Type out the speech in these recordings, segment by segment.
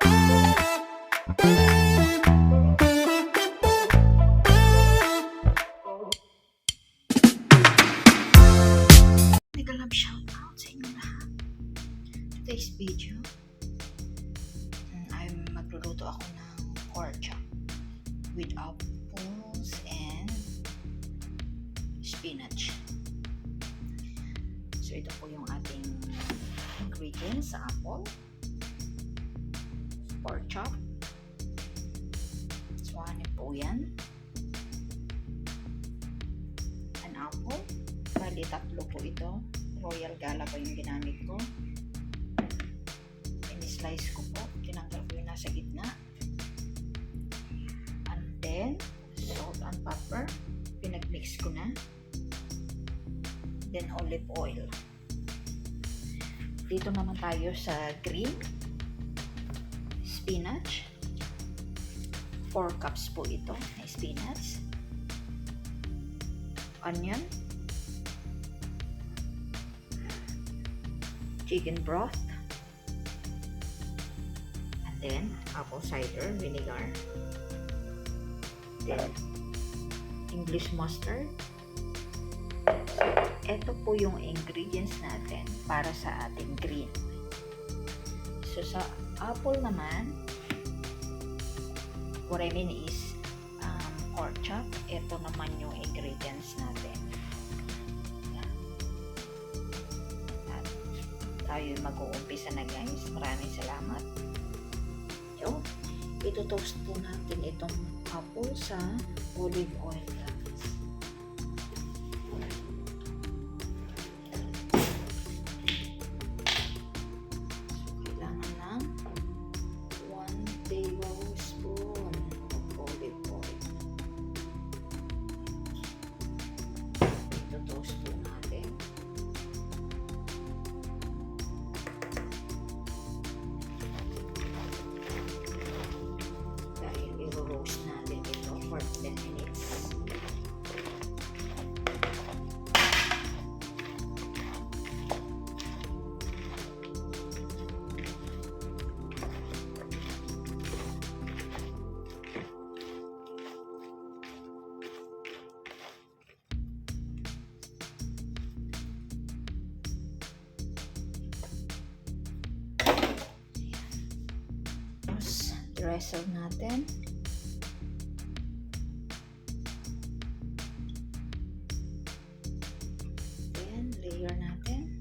Mega love shoutout sa inyo lahat. Today's video, ay magluluto ako ng pork chop with apples and spinach. So ito po yung ating ingredients sa apple, pork chop. So ano po yan? An apple. Bali, tatlo po ito. Royal Gala po yung ginamit ko. In-slice ko po. Tinanggal ko yung nasa gitna. And then, salt and pepper. Pinag-mix ko na. Then, olive oil. Dito naman tayo sa green spinach. 4 cups po ito na spinach. Onion. Chicken broth, and then apple cider vinegar, then English mustard. So, ito po yung ingredients natin para sa ating green. So, sa apple naman, what I mean is pork chop. Ito naman yung ingredients natin. Tayo mag-uumpisa na guys. Maraming salamat. Yo, ito-toast po natin itong apple sa olive oil guys. So, kailangan ng 1 tablespoon of olive oil. Ito-toast po natin. Roast natin ito for 10 minutes. Tapos, drizzle natin. Layer natin.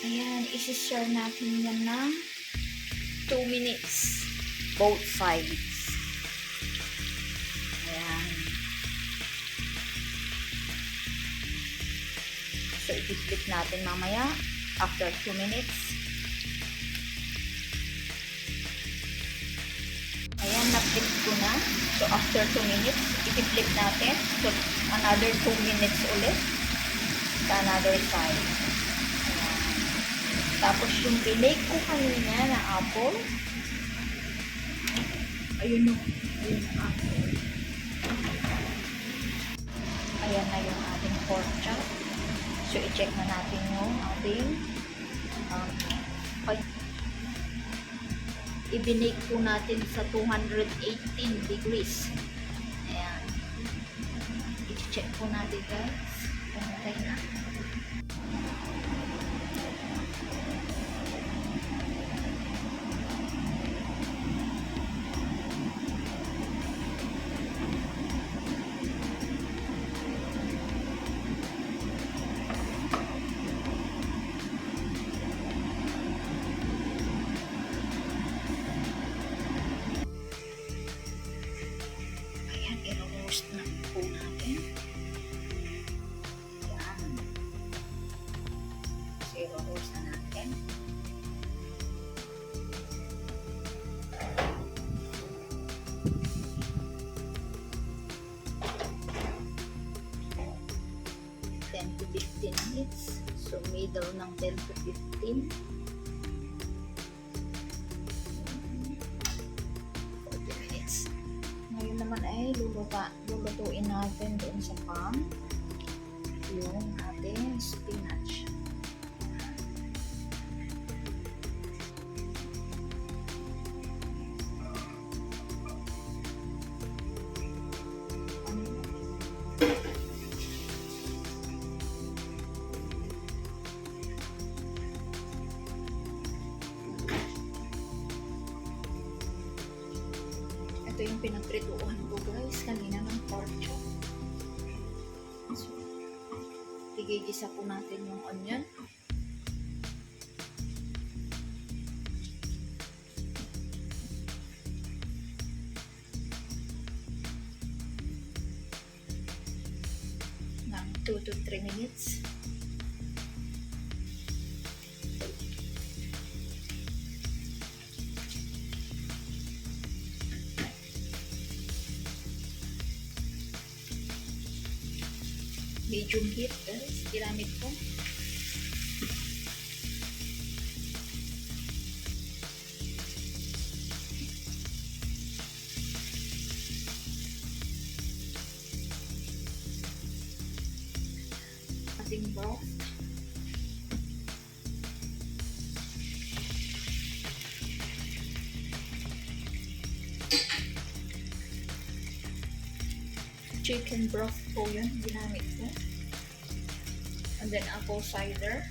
Ayan, isi-share natin yan ng 2 minutes. Both sides. Ayan. So, i-flip natin mamaya after 2 minutes. Ayan, na-flip ko na. So, after 2 minutes, i-flip natin. So, another 2 minutes ulit sa another side. Ayan. Tapos, yung binake ko kanina na apple, ayun yung apple. Ayan na yung ating pork chop. So, i-check na natin yung ating i-binake po natin sa 218 degrees. Ayan. I-check po natin guys. Okay na. I-roast na po natin. Ayan. So, i-roast na natin. To 15 minutes. So, middle ng 10 to 15. 40 minutes. Ngayon naman ay lulutuin natin doon sa pan yung ating spinach. Ito yung pinagprituhan ko guys kanina ng pork chop. So, igigisa po natin yung onion. Ng 2 to 3 minutes. Medium heat guys, ginamit ko. Ating broth. Chicken broth po yun, ginamit ko. And then apple cider.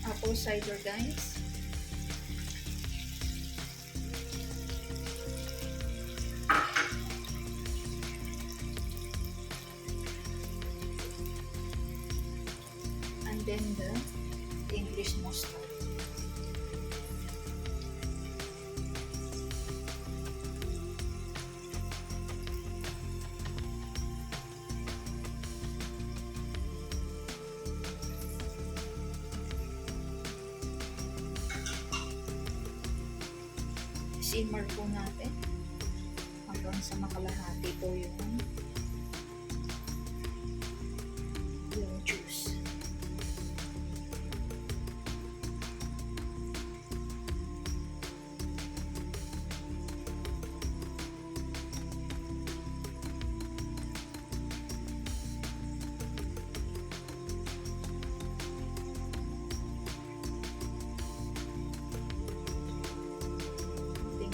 Apple cider guys. And then the English mustard. Simmer po natin hanggang sa makalahati po yung juice.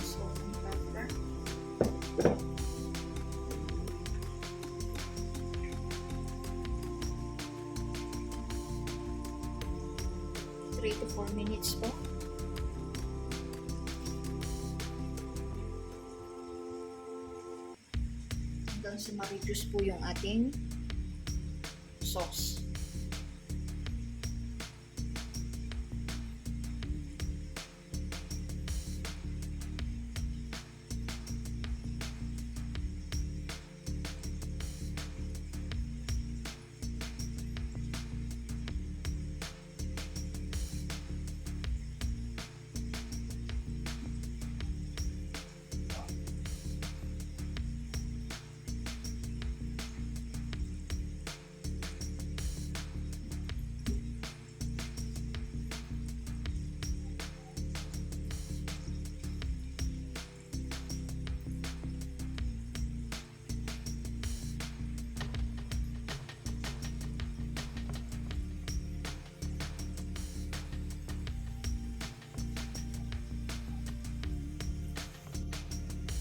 Salt and pepper. 3 to 4 minutes po. Hanggang sa ma-reduce po yung ating sauce.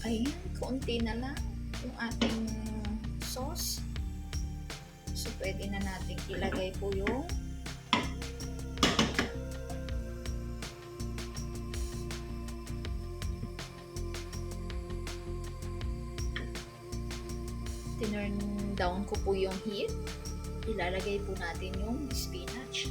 Ayan, kaunti na lang yung ating sauce. So, pwede na natin ilagay po yung tinurn down ko po yung heat. Ilalagay po natin yung spinach.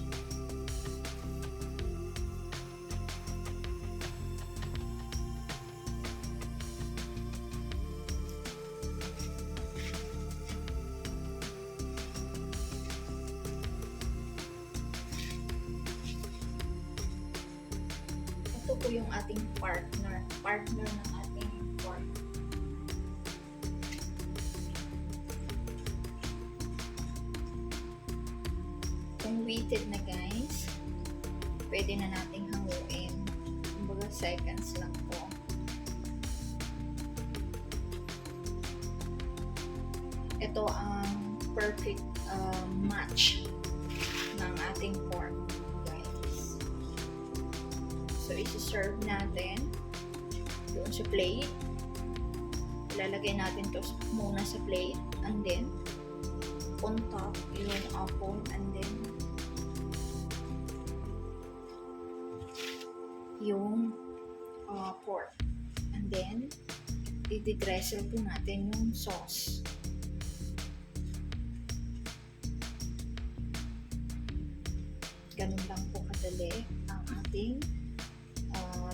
Ito po yung ating partner ng ating pork. Kung wheated na guys, pwede na nating hanguin. Kumbaga seconds lang po. Ito ang perfect match ng ating pork guys. So isi-serve natin doon sa plate. Ilalagay natin to muna sa plate and then on top yung apple and then yung pork. And then, i-dressel po natin yung sauce. Ganun lang po kadali ang ating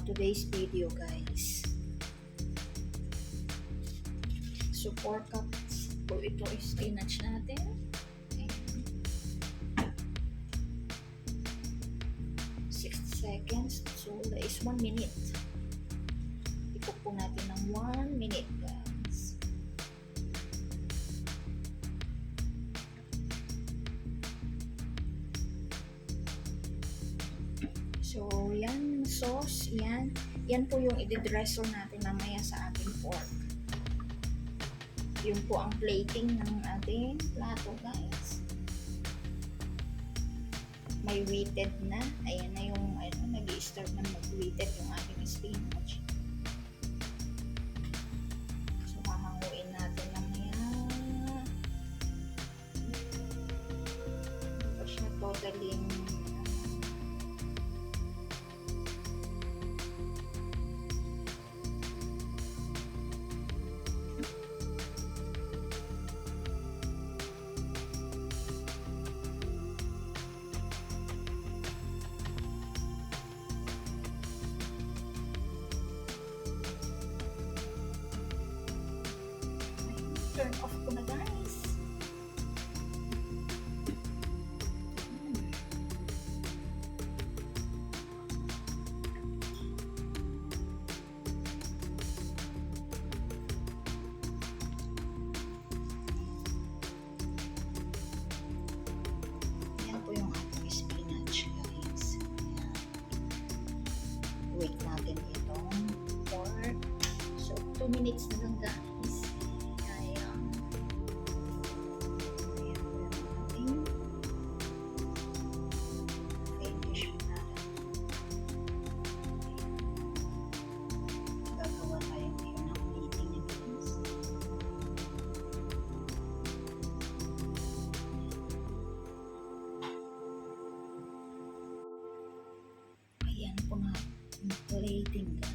today's video guys. So, 4 cups po ito is spinach natin. 60 seconds. So, that is 1 minute. I-cook po natin ng 1 minute, guys. So, yan, sauce, yan. Yan po yung i-dressel natin mamaya sa ating pork. Yun po ang plating ng ating plato, guys. May wheated na. Ayan na yung nag-i-start na mag-wheated yung ating spinach. So, hahanguin natin mamaya. Hindi pa siya totally turn off ko na guys. Yan po yung ating spinach guys. Yan. Wait natin itong pork. So 2 minutes na lang guys. Ayan po na plating guys.